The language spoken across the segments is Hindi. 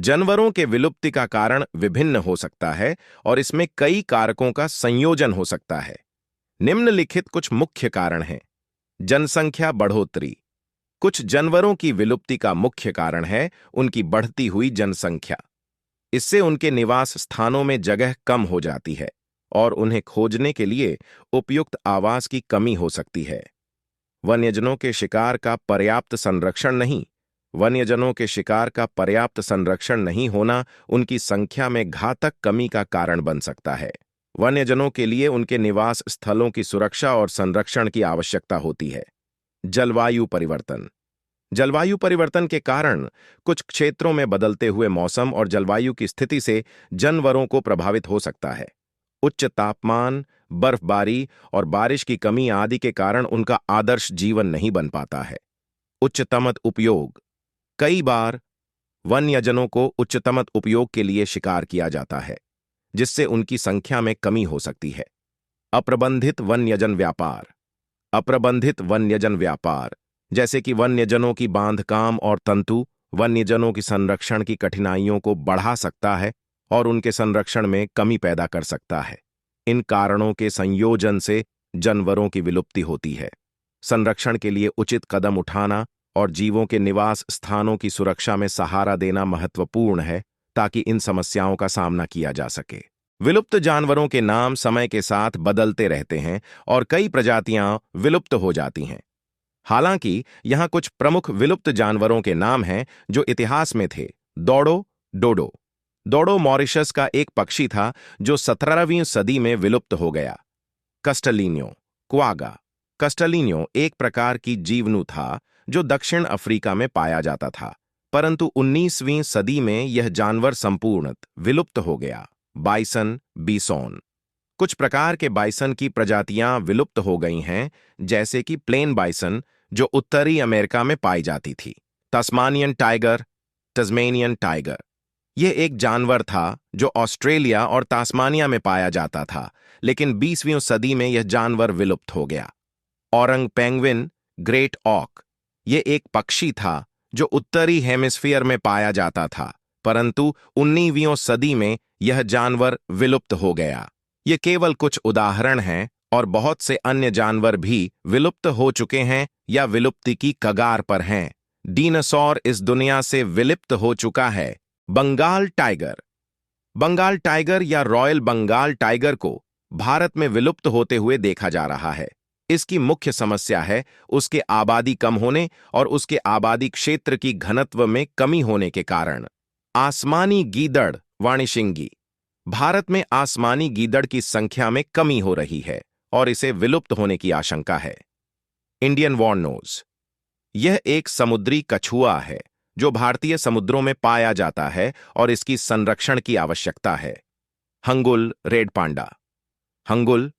जानवरों के विलुप्ति का कारण विभिन्न हो सकता है और इसमें कई कारकों का संयोजन हो सकता है। निम्नलिखित कुछ मुख्य कारण हैं। जनसंख्या बढ़ोतरी। कुछ जानवरों की विलुप्ति का मुख्य कारण है उनकी बढ़ती हुई जनसंख्या। इससे उनके निवास स्थानों में जगह कम हो जाती है और उन्हें खोजने के लिए उपयुक्त आवास की कमी हो सकती है। वन्यजनों के शिकार का पर्याप्त संरक्षण नहीं। वन्यजनों के शिकार का पर्याप्त संरक्षण नहीं होना उनकी संख्या में घातक कमी का कारण बन सकता है। वन्यजनों के लिए उनके निवास स्थलों की सुरक्षा और संरक्षण की आवश्यकता होती है। जलवायु परिवर्तन। जलवायु परिवर्तन के कारण कुछ क्षेत्रों में बदलते हुए मौसम और जलवायु की स्थिति से जानवरों को प्रभावित हो सकता है। उच्च तापमान, बर्फबारी और बारिश की कमी आदि के कारण उनका आदर्श जीवन नहीं बन पाता है। उच्चतमत उपयोग। कई बार वन्यजनों को उच्चतमत उपयोग के लिए शिकार किया जाता है, जिससे उनकी संख्या में कमी हो सकती है। अप्रबंधित वन्यजन व्यापार। अप्रबंधित वन्यजन व्यापार, जैसे कि वन्यजनों की बांधकाम और तंतु, वन्यजनों की संरक्षण की कठिनाइयों को बढ़ा सकता है और उनके संरक्षण में कमी पैदा कर सकता है। इन कारणों के संयोजन से जानवरों की विलुप्ति होती है। संरक्षण के लिए उचित कदम उठाना और जीवों के निवास स्थानों की सुरक्षा में सहारा देना महत्वपूर्ण है, ताकि इन समस्याओं का सामना किया जा सके। विलुप्त जानवरों के नाम समय के साथ बदलते रहते हैं और कई प्रजातियां विलुप्त हो जाती हैं। हालांकि यहां कुछ प्रमुख विलुप्त जानवरों के नाम हैं जो इतिहास में थे। दौड़ो, डोडो। दौड़ो मॉरिशस का एक पक्षी था जो 17वीं सदी में विलुप्त हो गया। कस्टलिनियो, क्वागा। कस्टलिनियो एक प्रकार की जीवनु था जो दक्षिण अफ्रीका में पाया जाता था, परंतु 19वीं सदी में यह जानवर संपूर्णतः विलुप्त हो गया। बाइसन, बीसोन। कुछ प्रकार के बाइसन की प्रजातियां विलुप्त हो गई हैं, जैसे कि प्लेन बाइसन जो उत्तरी अमेरिका में पाई जाती थी। Tasmanian tiger, Tasmanian tiger. यह एक जानवर था जो ऑस्ट्रेलिया और तास्मानिया में पाया जाता था, लेकिन 20वीं सदी में यह जानवर विलुप्त हो गया। औरंग पेंगुइन, ग्रेट ऑक। यह एक पक्षी था जो उत्तरी हेमिस्फीयर में पाया जाता था, परंतु 19वीं सदी में यह जानवर विलुप्त हो गया। ये केवल कुछ उदाहरण हैं और बहुत से अन्य जानवर भी विलुप्त हो चुके हैं या विलुप्ति की कगार पर हैं। डिनोसॉर इस दुनिया से विलुप्त हो चुका है। बंगाल टाइगर। बंगाल टाइगर या रॉयल बंगाल टाइगर को भारत में विलुप्त होते हुए देखा जा रहा है। इसकी मुख्य समस्या है उसके आबादी कम होने और उसके आबादी क्षेत्र की घनत्व में कमी होने के कारण। आसमानी गीदड़, वाणिशिंगी। भारत में आसमानी गीदड़ की संख्या में कमी हो रही है और इसे विलुप्त होने की आशंका है। इंडियन वॉर्नोज। यह एक समुद्री कछुआ है जो भारतीय समुद्रों में पाया जाता है और इसकी संरक्षण की आवश्यकता है। Hangul, red panda. हंगुल,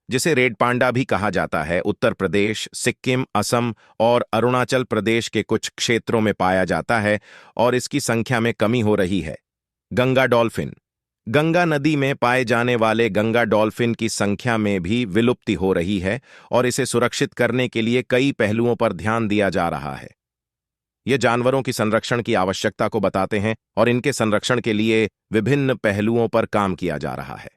जिसे रेड पांडा भी कहा जाता है, उत्तर प्रदेश, सिक्किम, असम और अरुणाचल प्रदेश के कुछ क्षेत्रों में पाया जाता है और इसकी संख्या में कमी हो रही है। गंगा डॉल्फिन। गंगा नदी में पाए जाने वाले गंगा डॉल्फिन की संख्या में भी विलुप्ति हो रही है और इसे सुरक्षित करने के लिए कई पहलुओं पर ध्यान दिया जा रहा है। ये जानवरों की संरक्षण की आवश्यकता को बताते हैं और इनके संरक्षण के लिए विभिन्न पहलुओं पर काम किया जा रहा है।